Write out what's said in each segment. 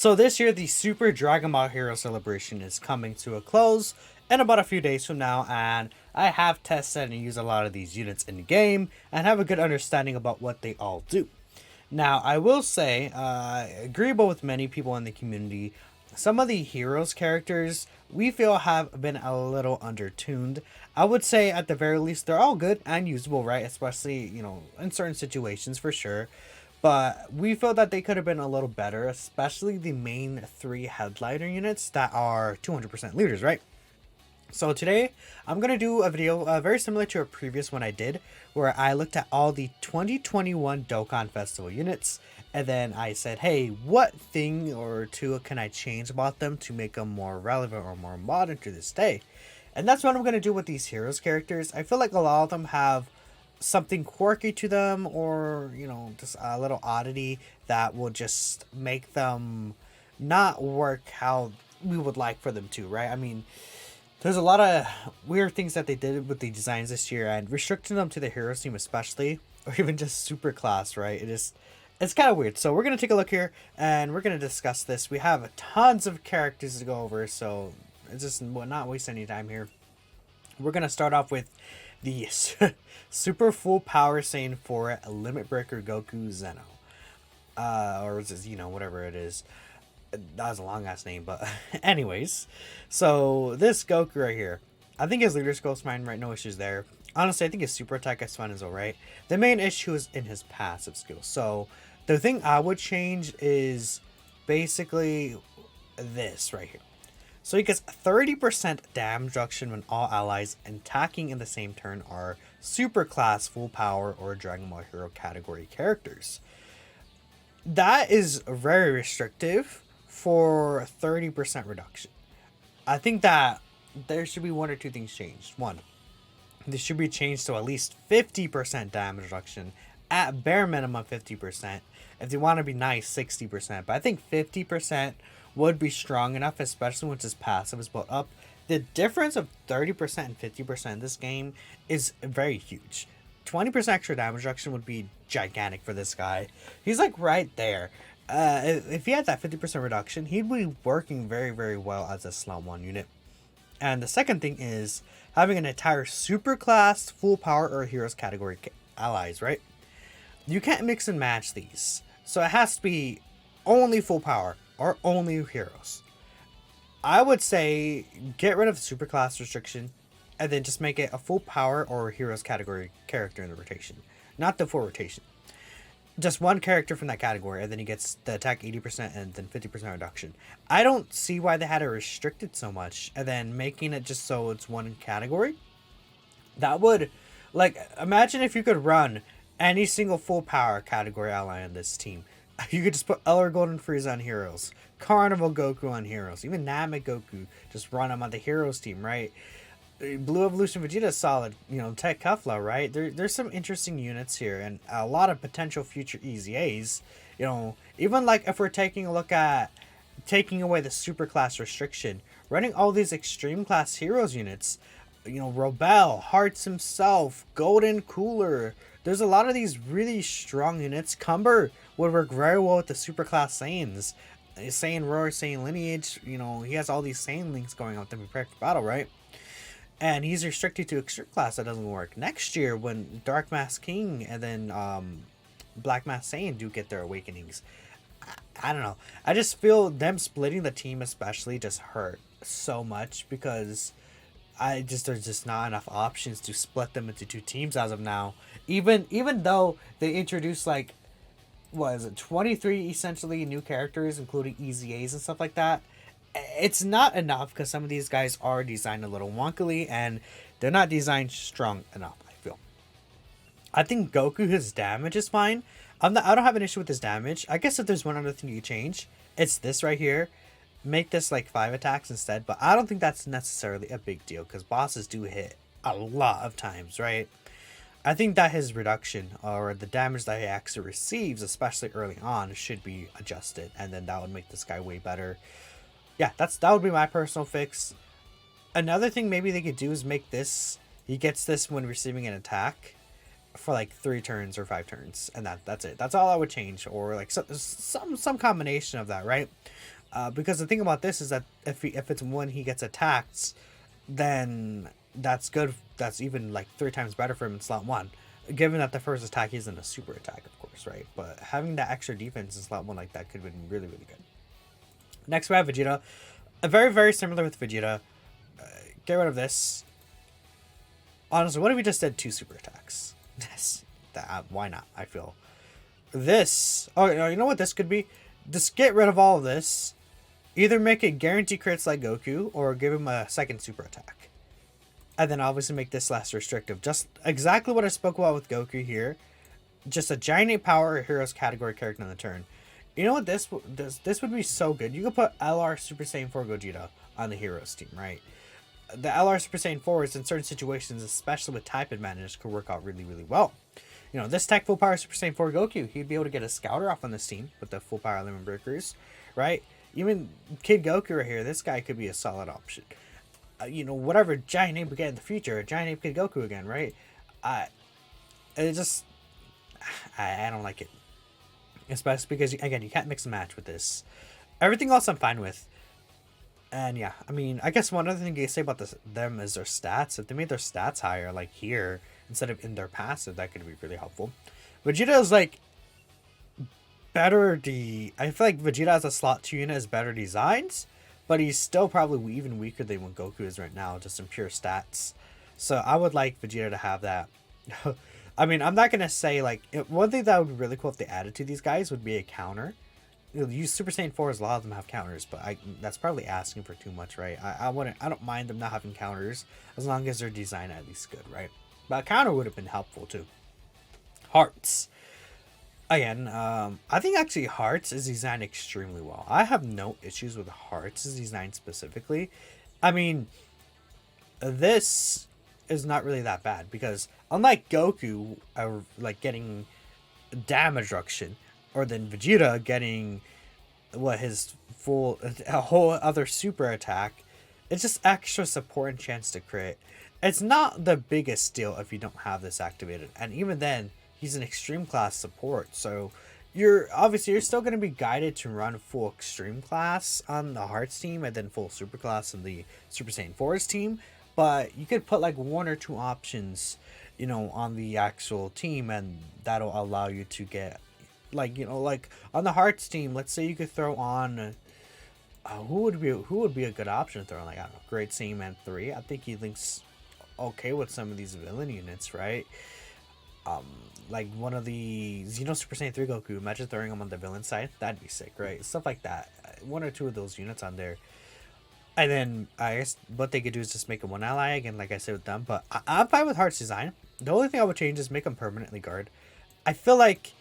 So this year, the Super Dragon Ball Hero Celebration is coming to a close in about a few days from now, and I have tested and used a lot of these units in the game and have a good understanding about what they all do. Now, I will say, agreeable with many people in the community, some of the heroes characters we feel have been a little undertuned. I would say at the very least they're all good and usable, right? Especially, in certain situations for sure. But we feel that they could have been a little better, especially the main three headliner units that are 200% leaders, right? So today I'm going to do a video very similar to a previous one I did where I looked at all the 2021 Dokkan Festival units and then I said, hey, what thing or two can I change about them to make them more relevant or more modern to this day? And that's what I'm going to do with these heroes characters. I feel like a lot of them have something quirky to them or, just a little oddity that will just make them not work how we would like for them to, right? I mean, there's a lot of weird things that they did with the designs this year and restricting them to the heroes team especially, or even just super class, right? It's kind of weird. So we're going to take a look here and we're going to discuss this. We have tons of characters to go over, so it's just not waste any time here. We're going to start off with the super full power Saiyan 4 Limit Breaker Goku Zeno. Or is this, whatever it is. That was a long ass name, but anyways. So this Goku right here, I think his leader skill's fine, right? No issues there. Honestly, I think his super attack is fine as well, right? The main issue is in his passive skill. So the thing I would change is basically this right here. So he gets 30% damage reduction when all allies attacking in the same turn are super class, full power, or Dragon Ball Hero category characters. That is very restrictive for 30% reduction. I think that there should be one or two things changed. One, this should be changed to at least 50% damage reduction, at bare minimum 50%. If they want to be nice, 60%. But I think 50% would be strong enough, especially once his passive is built up. The difference of 30% and 50% in this game is very huge. 20% extra damage reduction would be gigantic for this guy. He's like right there. If he had that 50% reduction, he'd be working very, very well as a Slum 1 unit. And the second thing is having an entire super class, full power, or heroes category allies, right? You can't mix and match these. So it has to be only full power or only heroes. I would say get rid of the super class restriction and then just make it a full power or heroes category character in the rotation. Not the full rotation. Just one character from that category and then he gets the attack 80% and then 50% reduction. I don't see why they had to restrict it so much and then making it just so it's one category. That would, imagine if you could run any single full power category ally on this team. You could just put Eller Golden Frieza on heroes, Carnival Goku on heroes, even Namek Goku, just run them on the heroes team, right? Blue Evolution Vegeta is solid, Tech Kefla, right? There's some interesting units here and a lot of potential future EZAs. Even if we're taking a look at taking away the super class restriction, running all these extreme class heroes units, Robel, Hearts himself, Golden Cooler. There's a lot of these really strong units. Cumber would work very well with the super class Saiyans. Saiyan Roar, Saiyan Lineage, he has all these Saiyan links going on to prepare for battle, right? And he's restricted to extreme class. That doesn't work. Next year, when Dark Mask King and then Black Mask Saiyan do get their awakenings, I don't know. I just feel them splitting the team especially just hurt so much because there's just not enough options to split them into two teams as of now. Even though they introduced 23 essentially new characters, including EZAs and stuff like that, it's not enough because some of these guys are designed a little wonkily and they're not designed strong enough, I feel. I think Goku, his damage is fine. I don't have an issue with his damage. I guess if there's one other thing you change, it's this right here. Make this 5 attacks instead, but I don't think that's necessarily a big deal because bosses do hit a lot of times, right? I think that his reduction or the damage that he actually receives, especially early on, should be adjusted, and then that would make this guy way better. Yeah, that would be my personal fix. Another thing maybe they could do is make this, he gets this when receiving an attack for 3 turns or 5 turns, and that's it. That's all I would change, or some combination of that, right? Because the thing about this is that if it's when he gets attacked, then that's good. That's even like 3 times better for him in slot 1. Given that the first attack isn't a super attack, of course, right? But having that extra defense in slot 1 like that could have been really, really good. Next, we have Vegeta. Very, very similar with Vegeta. Get rid of this. Honestly, what if we just did 2 super attacks? Yes. Why not? I feel. This. Oh, you know what this could be? Just get rid of all of this. Either make it guarantee crits like Goku, or give him a second super attack. And then obviously make this less restrictive. Just exactly what I spoke about with Goku here. Just a giant 8 power heroes category character on the turn. You know what this would be so good? You could put LR Super Saiyan 4 Gogeta on the heroes team, right? The LR Super Saiyan 4s in certain situations, especially with type advantage, could work out really, really well. You know, this tech full power Super Saiyan 4 Goku, he'd be able to get a scouter off on this team with the full power limit breakers, right? Even Kid Goku right here, this guy could be a solid option. You know, whatever giant ape we get in the future, a giant ape Kid Goku again, right? It just, I don't like it. Especially because, again, you can't mix and match with this. Everything else I'm fine with. And yeah, I mean, I guess one other thing you say about them is their stats. If they made their stats higher, like here, instead of in their passive, that could be really helpful. Vegeta is like better. I feel like Vegeta as a slot 2 unit is better designs, but he's still probably even weaker than what Goku is right now, just in pure stats. So I would like Vegeta to have that. I mean, I'm not gonna say like one thing that would be really cool if they added to these guys would be a counter. Use Super Saiyan 4s, a lot of them have counters, but that's probably asking for too much, right? I don't mind them not having counters as long as their design at least good, right? But a counter would have been helpful too. Hearts. Again, I think actually Hearts is designed extremely well. I have no issues with Hearts' design specifically. I mean, this is not really that bad because unlike Goku, like getting damage reduction, or then Vegeta getting his a whole other super attack, it's just extra support and chance to crit. It's not the biggest deal if you don't have this activated, and even then, he's an extreme class support, so you're still going to be guided to run full extreme class on the Hearts team and then full super class on the Super Saiyan 4's team, but you could put like 1 or 2 options, you know, on the actual team, and that'll allow you to get like, you know, like on the Hearts team, let's say you could throw on who would be a good option to throw on, like, I don't know, Great Saiyan 3. I think he links okay with some of these villain units, right? Like one of the Xeno Super Saiyan 3 Goku, imagine throwing him on the villain side. That'd be sick, right? Stuff like that. 1 or 2 of those units on there. And then I guess what they could do is just make him 1 ally again, like I said with them. But I'm fine with Heart's design. The only thing I would change is make him permanently guard. I feel like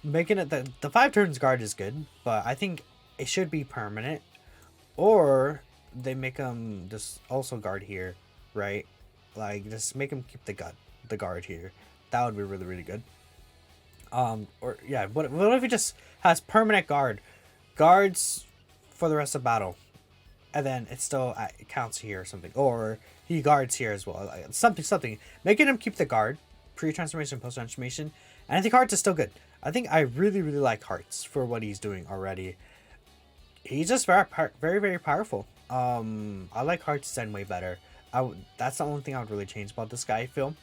making it the 5 turns guard is good, but I think it should be permanent, or they make him just also guard here, right? Like just make him keep the guard here. That would be really, really good. Or yeah, what if he just has permanent guards for the rest of battle, and then it still it counts here or something, or he guards here as well, like something, making him keep the guard pre-transformation, post-transformation. And I think Hearts is still good. I think I really, really like Hearts for what he's doing already. He's just very, very powerful. I like Hearts design way better. That's the only thing I would really change about this guy, I feel.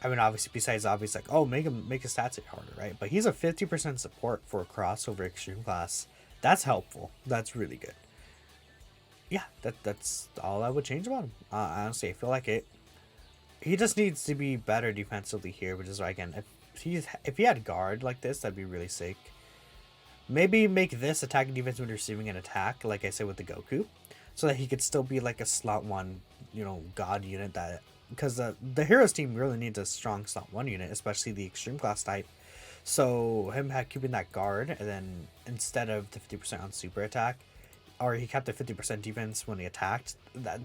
I mean, obviously, besides obvious, like, oh, make his stats hit harder, right? But he's a 50% support for a crossover extreme class. That's helpful. That's really good. Yeah, that's all I would change about him. Honestly, I feel like he just needs to be better defensively here, which is why, again, if he had guard like this, that'd be really sick. Maybe make this attack and defense when receiving an attack, like I said with the Goku, so that he could still be like a slot 1, you know, god unit. That because the heroes team really needs a strong slot 1 unit, especially the extreme class type. So him keeping that guard, and then instead of the 50% on super attack, or he kept the 50% defense when he attacked,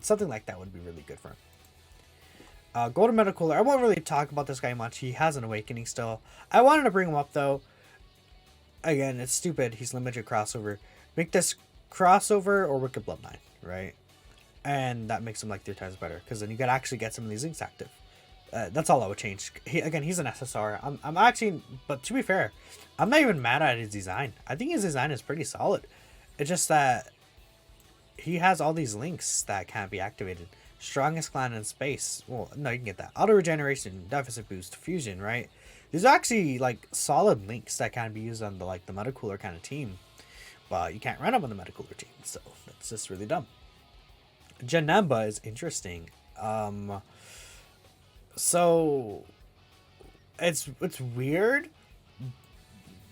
something like that would be really good for him. Golden Metal Cooler. I won't really talk about this guy much. He has an awakening still. I wanted to bring him up though. Again, it's stupid. He's limited crossover. Make this crossover or Wicked Bloodline, right? And that makes him like 3 times better, because then you could actually get some of these links active. That's all I would change. He's an SSR. But to be fair, I'm not even mad at his design. I think his design is pretty solid. It's just that he has all these links that can't be activated. Strongest clan in space. Well, no, you can get that. Auto regeneration, deficit boost, fusion, right? These are actually like solid links that can be used on the like the meta cooler kind of team, but you can't run them on the meta cooler team, so that's just really dumb. Janemba is interesting. So it's weird,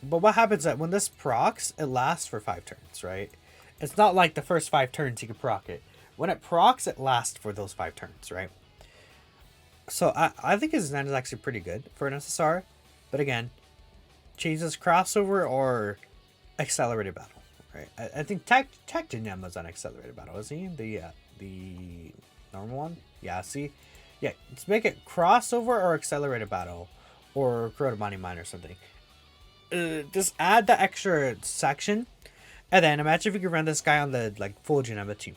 but what happens that when this procs, it lasts for 5 turns, right? It's not like the first 5 turns you can proc it. When it procs, it lasts for those 5 turns, right? So I think his design is actually pretty good for an SSR, but again, changes crossover or accelerated battle, right? I think Tech Janemba's on accelerated battle, is he? The normal one? Yeah, see? Yeah, let's make it crossover or accelerated battle or Kurotamani Mine or something. Just add the extra section, and then imagine if you could run this guy on the like full Janemba team.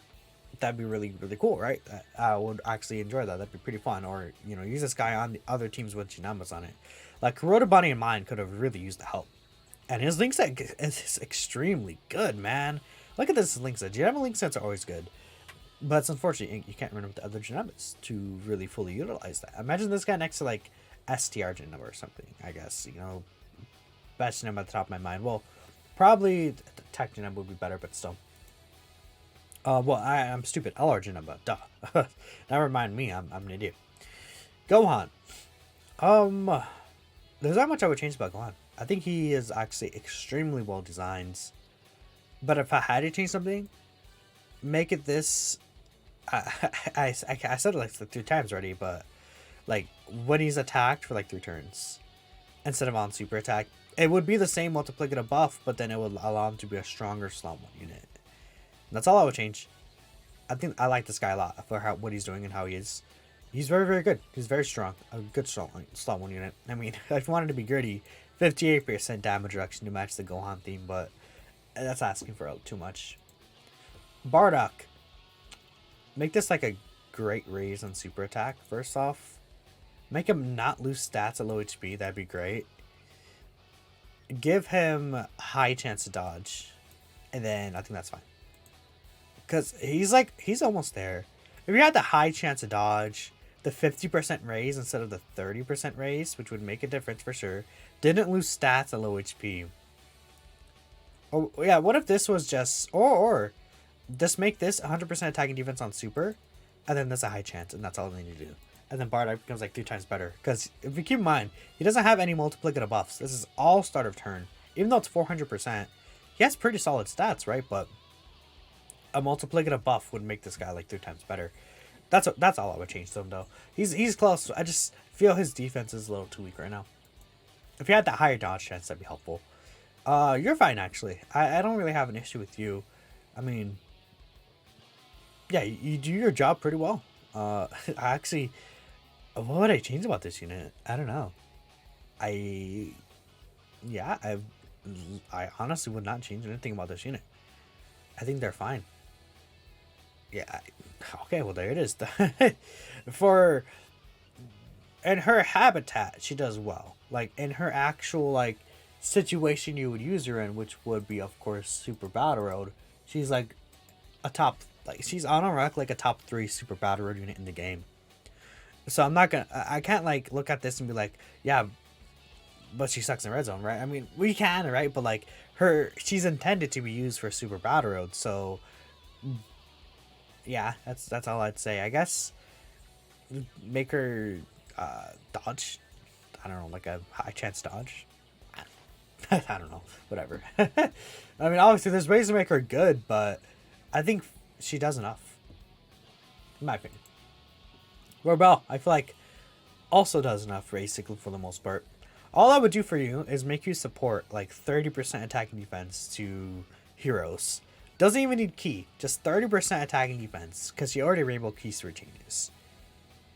That'd be really, really cool, right? I would actually enjoy that. That'd be pretty fun. Or, you know, use this guy on the other teams with Janembas on it. Like, Kurotamani and Mine could have really used the help. And his link set is extremely good, man. Look at this link set. Janemba link sets are always good. But it's unfortunate you can't run with the other Janembas to really fully utilize that. Imagine this guy next to, like, STR Janemba or something, I guess. You know, best Janemba at the top of my mind. Well, probably the Tech Janemba would be better, but still. Well, I'm stupid. LR Janemba. Duh. Never mind me. I'm an idiot. Gohan. There's not much I would change about Gohan. I think he is actually extremely well designed. But if I had to change something, make it this. I said it like 3 times already, but like when he's attacked for like 3 turns instead of on super attack, it would be the same multiplicative buff, but then it would allow him to be a stronger slot 1 unit. That's all I would change. I think I like this guy a lot for what he's doing and how he is. He's very, very good. He's very strong. A good slot 1 unit. I mean, if you wanted to be gritty, 58% damage reduction to match the Gohan theme, but that's asking for too much. Bardock. Make this like a great raise on super attack, first off. Make him not lose stats at low HP. That'd be great. Give him high chance to dodge. And then I think that's fine. Because he's almost there. If you had the high chance to dodge, the 50% raise instead of the 30% raise, which would make a difference for sure, didn't lose stats at low HP. Oh yeah, what if this was just or just make this 100% attacking defense on super, and then there's a high chance, and that's all they need to do. And then Bardock becomes like 3 times better. Because if you keep in mind, he doesn't have any multiplicative buffs. This is all start of turn. Even though it's 400%, he has pretty solid stats, right? But a multiplicative buff would make this guy like 3 times better. That's all I would change to him though. He's close. I just feel his defense is a little too weak right now. If you had that higher dodge chance, that'd be helpful. You're fine actually. I don't really have an issue with you. I mean, yeah, you do your job pretty well. Actually, what would I change about this unit? I don't know. I honestly would not change anything about this unit. I think they're fine. Yeah. Okay. Well, there it is. For in her habitat, she does well. Like in her actual like situation you would use her in, which would be of course Super Battle Road. She's like a top. Like she's on a rack like a top 3 Super Battle Road unit in the game. So I'm not gonna. I can't like look at this and be like, yeah, but she sucks in red zone, right? I mean, we can, right? But like she's intended to be used for Super Battle Road, so yeah, that's all I'd say. I guess make her dodge. I don't know, like a high chance dodge. I don't know, whatever. I mean, obviously there's ways to make her good, but I think she does enough, in my opinion. Rebel, I feel like also does enough basically for the most part. All I would do for you is make you support like 30% attacking defense to heroes. Doesn't even need key, just 30% attacking defense because you already Rainbow Keys through changes.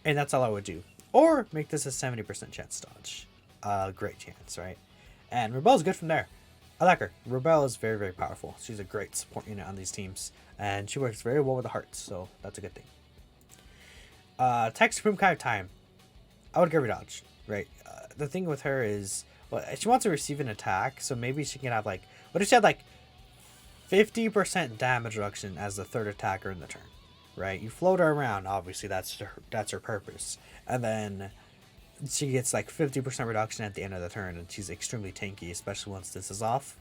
And that's all I would do. Or make this a 70% chance dodge. Great chance, right? And Rebel's good from there. I like her. Rebel is very, very powerful. She's a great support unit on these teams. And she works very well with the hearts, so that's a good thing. Tech Supreme kind of time. I would give her dodge, right? The thing with her is, well, she wants to receive an attack, so maybe she can have like, what if she had like 50% damage reduction as the third attacker in the turn, right? You float her around, obviously that's her purpose, and then she gets like 50% reduction at the end of the turn, and she's extremely tanky, especially once this is off.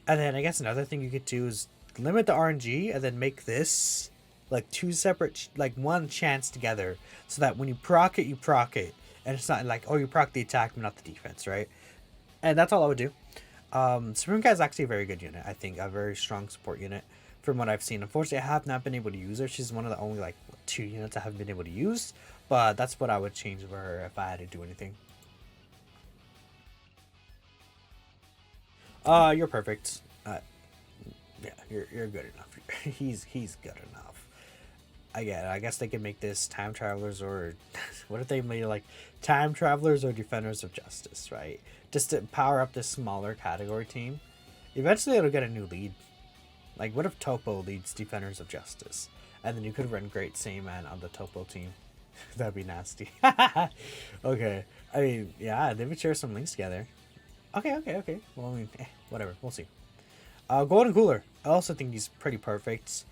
And then I guess another thing you could do is limit the RNG and then make this like two separate, like one chance together, so that when you proc it, you proc it, and it's not like, oh, you proc the attack but not the defense, right? And that's all I would do. Supreme Cat is actually a very good unit. I think a very strong support unit from what I've seen. Unfortunately, I have not been able to use her. She's one of the only like 2 units I haven't been able to use, but that's what I would change for her if I had to do anything. You're perfect. Yeah, you're good enough. he's good enough. I get it. I guess they could make this time travelers, or what if they made like time travelers or defenders of justice, right? Just to power up this smaller category team. Eventually it'll get a new lead. Like, what if Topo leads defenders of justice, and then you could run Great Saiyaman on the Topo team? That'd be nasty. Okay, I mean, yeah, they would share some links together. Okay. Well, I mean, whatever. We'll see. Golden Cooler. I also think he's pretty perfect.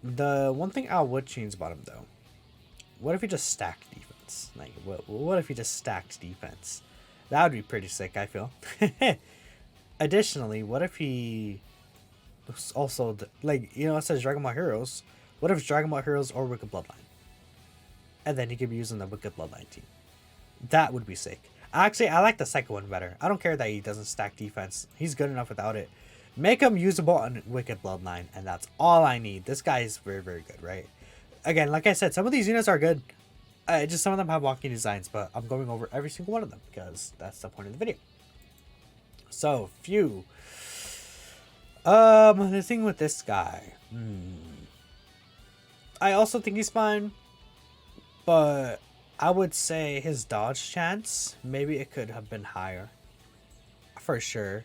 The one thing I would change about him, though, what if he just stacked defense? Like, what if he just stacked defense? That would be pretty sick, I feel. Additionally, what if he also, like, you know, it says Dragon Ball Heroes. What if it's Dragon Ball Heroes or Wicked Bloodline? And then he could be using the Wicked Bloodline team. That would be sick. Actually, I like the second one better. I don't care that he doesn't stack defense. He's good enough without it. Make him usable on Wicked Bloodline, and that's all I need. This guy is very, very good, right? Again, like I said, some of these units are good. Just some of them have walking designs, but I'm going over every single one of them because that's the point of the video. So, phew. The thing with this guy. I also think he's fine, but I would say his dodge chance, maybe it could have been higher. For sure.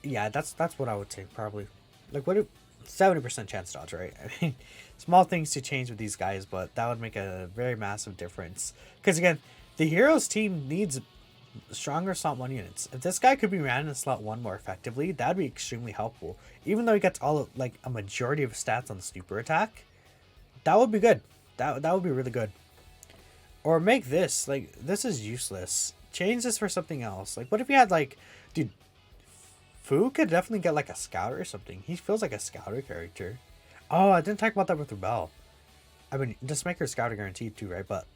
Yeah, that's what I would say, probably. Like, what if 70% chance dodge, right? I mean, small things to change with these guys, but that would make a very massive difference. Because again, the Heroes team needs stronger slot 1 units. If this guy could be ran in slot 1 more effectively, that'd be extremely helpful. Even though he gets all of, like, a majority of stats on the super attack, that would be good. That would be really good. Or make this, like, this is useless. Change this for something else. Like, what if you had, like, dude, Fu could definitely get, like, a scouter or something. He feels like a scouter character. Oh, I didn't talk about that with Rebel. I mean, just make her scouter guaranteed too, right? But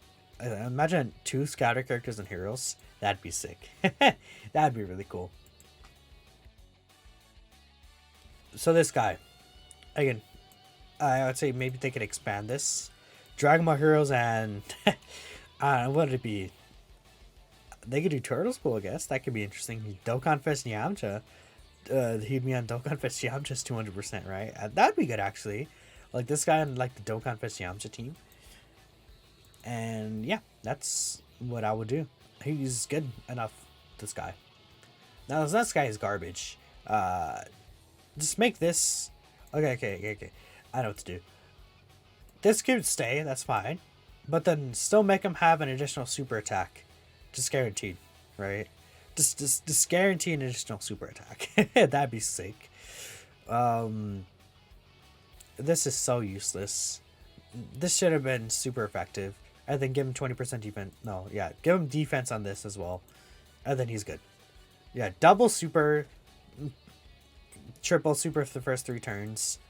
imagine 2 scouter characters in Heroes. That'd be sick. That'd be really cool. So this guy, again, I would say maybe they could expand this. Dragon Ball Heroes and what would it be? They could do Turtle School, I guess. That could be interesting. Dokkan Fest Yamcha. He'd be on Dokkan Fest Yamcha's 200%, right? That'd be good, actually. Like, this guy on, like, the Dokkan Fest Yamcha team. And, yeah, that's what I would do. He's good enough, this guy. Now, this guy is garbage. Just make this... Okay. I know what to do. This could stay, that's fine. But then still make him have an additional super attack. Just guaranteed, right? Just guarantee an additional super attack. That'd be sick. This is so useless. This should have been super effective. And then give him 20% defense. No, yeah. Give him defense on this as well. And then he's good. Yeah, double super. Triple super for the first 3 turns.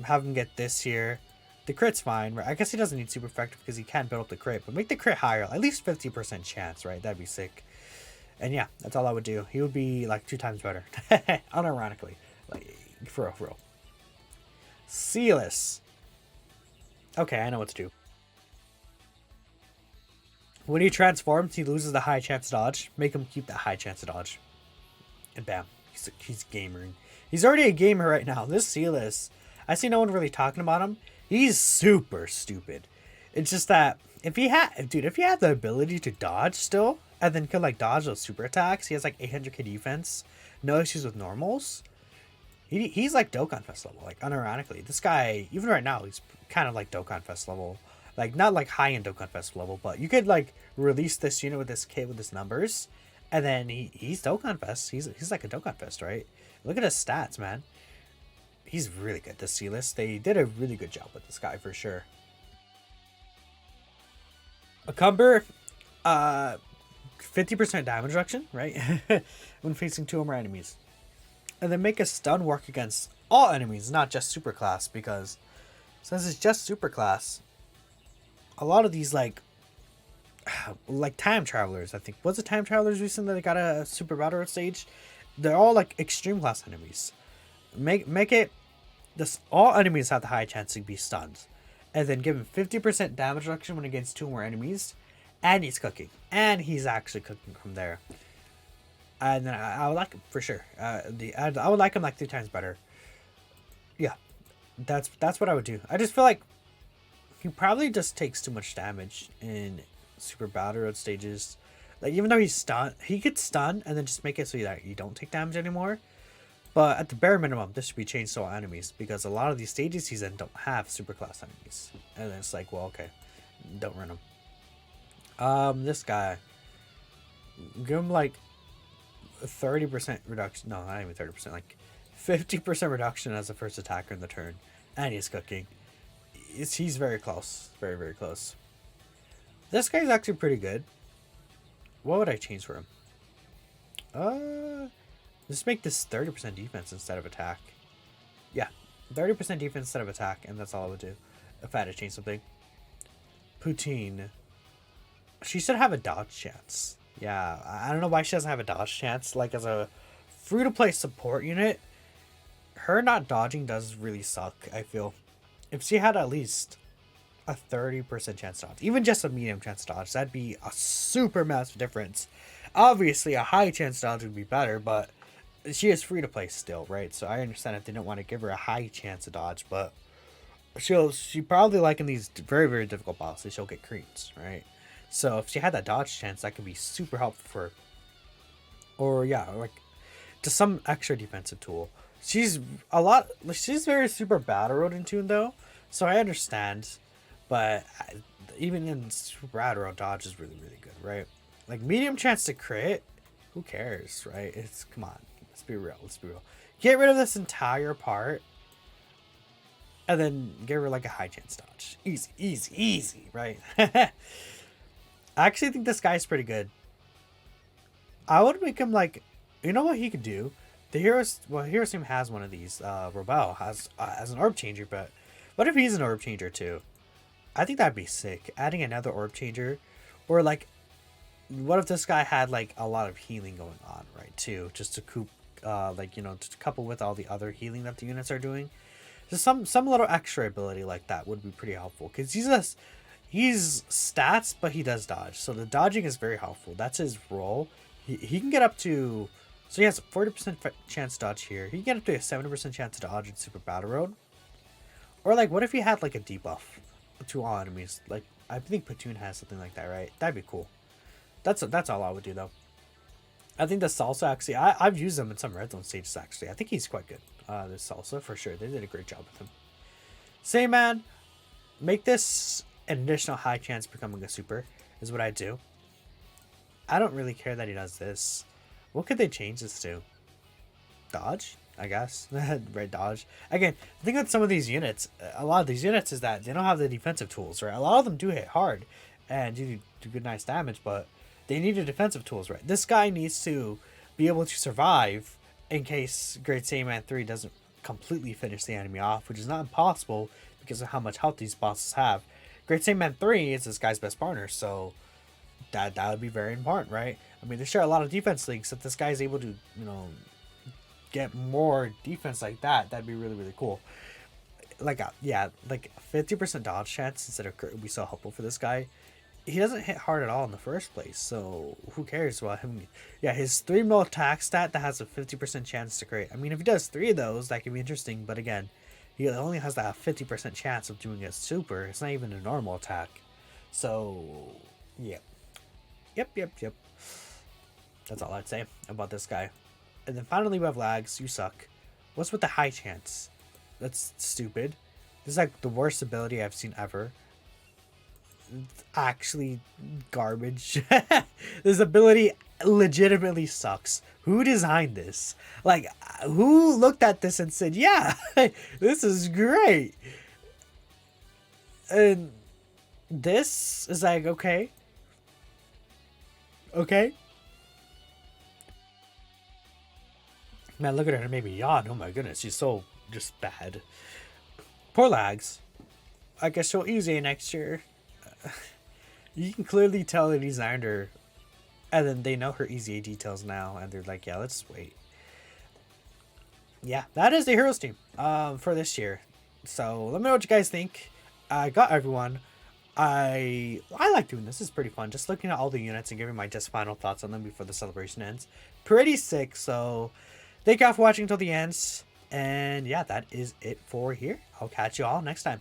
Have him get this here. The crit's fine, right? I guess he doesn't need super effective because he can't build up the crit. But make the crit higher. At least 50% chance, right? That'd be sick. And yeah, that's all I would do. He would be like 2 times better. Unironically. Like, for real. Sealas. Okay, I know what to do. When he transforms, he loses the high chance dodge. Make him keep that high chance of dodge. And bam. He's gamering. He's already a gamer right now. This Sealas, I see no one really talking about him. He's super stupid. It's just that if he had the ability to dodge still, and then could like dodge those super attacks, he has like 800k defense, no issues with normals. He's like Dokkan Fest level, like unironically. This guy, even right now, he's kind of like Dokkan Fest level. Like, not like high-end Dokkan Fest level, but you could like release this unit with this kit with his numbers, and then he's Dokkan Fest. He's like a Dokkan Fest, right? Look at his stats, man. he's really good, the Sealas. They did a really good job with this guy for sure. A Cumber, 50% damage reduction, right? When facing 2 or more enemies. And then make a stun work against all enemies, not just superclass, because since it's just superclass, a lot of these like time travelers, I think. Was it time travelers recently that got a super battle road stage? They're all like extreme class enemies. Make it this all enemies have the high chance to be stunned. And then give him 50% damage reduction when against 2 more enemies. And he's cooking. And he's actually cooking from there. And then I would like him for sure. I would like him like 3 times better. Yeah, that's what I would do. I just feel like he probably just takes too much damage in super battle road stages. Like even though he's stunned, he gets stunned and then just make it so that you don't take damage anymore. But at the bare minimum, this should be changed to all enemies because a lot of these stages he's in don't have super class enemies. And then it's like, well, okay, don't run him. This guy, give him like 30% reduction. No, not even 30%. Like 50% reduction as the first attacker in the turn, and he's cooking. He's very close, very very close. This guy's actually pretty good. What would I change for him? Just make this 30% defense instead of attack. Yeah, 30% defense instead of attack, and that's all I would do if I had to change something. Poutine. She should have a dodge chance. Yeah, I don't know why she doesn't have a dodge chance. Like, as a free-to-play support unit, her not dodging does really suck, I feel. If she had at least a 30% chance to dodge, even just a medium chance to dodge, that'd be a super massive difference. Obviously, a high chance to dodge would be better, but she is free-to-play still, right? So I understand if they don't want to give her a high chance to dodge, but she probably, like in these very, very difficult bosses, she'll get creams, right? So if she had that dodge chance, that could be super helpful for her. Or yeah, like just some extra defensive tool. She's very super battle road in tune though, so I understand. But even in super battle road, dodge is really really good, right? Like medium chance to crit, who cares, right? It's come on, let's be real. Get rid of this entire part, and then give her like a high chance dodge. Easy, right? I actually think this guy's pretty good. I would make him like, you know what he could do? The Heroes team has one of these. Robel has as an orb changer, but what if he's an orb changer too? I think that'd be sick. Adding another orb changer, or like, what if this guy had like a lot of healing going on, right? Too, just to coop, like to couple with all the other healing that the units are doing. Just some little extra ability like that would be pretty helpful because he's stats, but he does dodge. So the dodging is very helpful. That's his role. He can get up to... So he has a 40% chance to dodge here. He can get up to a 70% chance to dodge in Super Battle Road. Or like, what if he had like a debuff to all enemies? Like, I think Platoon has something like that, right? That'd be cool. That's all I would do though. I think the Salsa actually... I've used him in some Red Zone stages actually. I think he's quite good. The Salsa, for sure. They did a great job with him. Say, man, make this an additional high chance becoming a super is what I do. I don't really care that he does this. What could they change this to? Dodge, I guess. Right, dodge. Again, the thing with some of these units, a lot of these units is that they don't have the defensive tools, right? A lot of them do hit hard and do good nice damage, but they need the defensive tools, right? This guy needs to be able to survive in case Great Saiyaman 3 doesn't completely finish the enemy off, which is not impossible because of how much health these bosses have. Great Saiyaman 3 is this guy's best partner, so that would be very important, right? I mean, they share a lot of defense links. If this guy's able to, get more defense like that, that'd be really, really cool. Like, yeah, like 50% dodge chance instead of crit would be so helpful for this guy. He doesn't hit hard at all in the first place, so who cares about him? Yeah, his 3 mil attack stat that has a 50% chance to crit. I mean, if he does 3 of those, that could be interesting, but again, he only has that 50% chance of doing a super. It's not even a normal attack. So, yeah. Yep. That's all I'd say about this guy. And then finally we have Lags. You suck. What's with the high chance? That's stupid. This is like the worst ability I've seen ever. actually garbage. This ability legitimately sucks. Who designed this? Like, who looked at this and said, yeah, this is great? And this is like, okay. Okay. Man, look at her, maybe yawn. Oh my goodness, she's so just bad. Poor Lags. I guess she'll easy next year. You can clearly tell they designed her, and then they know her EZA details now, and they're like, yeah, let's wait. Yeah, that is the Heroes team for this year. So let me know what you guys think. I got everyone. I like doing this. It's pretty fun. Just looking at all the units and giving my just final thoughts on them before the celebration ends. Pretty sick. So thank you all for watching until the end. And yeah, that is it for here. I'll catch you all next time.